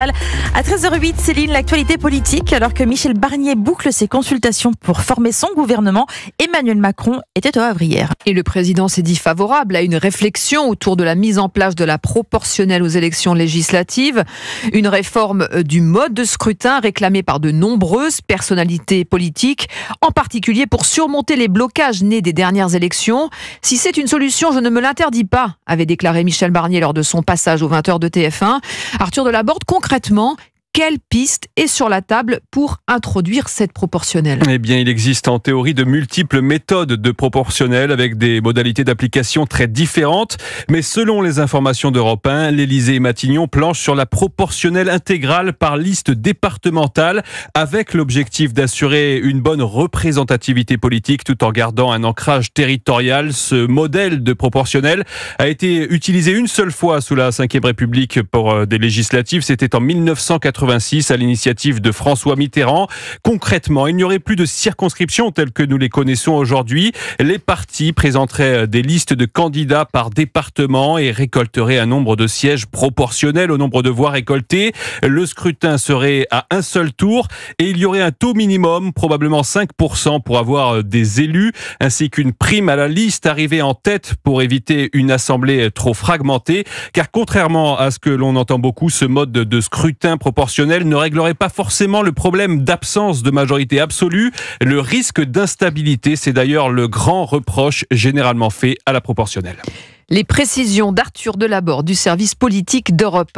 À 13h08, Céline, l'actualité politique. Alors que Michel Barnier boucle ses consultations pour former son gouvernement, Emmanuel Macron était au Havre hier. Et le président s'est dit favorable à une réflexion autour de la mise en place de la proportionnelle aux élections législatives. Une réforme du mode de scrutin réclamée par de nombreuses personnalités politiques, en particulier pour surmonter les blocages nés des dernières élections. Si c'est une solution, je ne me l'interdis pas, avait déclaré Michel Barnier lors de son passage aux 20h de TF1. Arthur Delaborde, concrètement, quelle piste est sur la table pour introduire cette proportionnelle ? Eh bien, il existe en théorie de multiples méthodes de proportionnelle avec des modalités d'application très différentes. Mais selon les informations d'Europe 1, l'Élysée et Matignon planchent sur la proportionnelle intégrale par liste départementale avec l'objectif d'assurer une bonne représentativité politique tout en gardant un ancrage territorial. Ce modèle de proportionnelle a été utilisé une seule fois sous la Ve République pour des législatives. C'était en 1986 à l'initiative de François Mitterrand. Concrètement, il n'y aurait plus de circonscriptions telles que nous les connaissons aujourd'hui. Les partis présenteraient des listes de candidats par département et récolteraient un nombre de sièges proportionnel au nombre de voix récoltées. Le scrutin serait à un seul tour et il y aurait un taux minimum, probablement 5% pour avoir des élus, ainsi qu'une prime à la liste arrivée en tête pour éviter une assemblée trop fragmentée. Car contrairement à ce que l'on entend beaucoup, ce mode de scrutin proportionnel ne réglerait pas forcément le problème d'absence de majorité absolue. Le risque d'instabilité, c'est d'ailleurs le grand reproche généralement fait à la proportionnelle. Les précisions d'Arthur Delaborde du service politique d'Europe 1.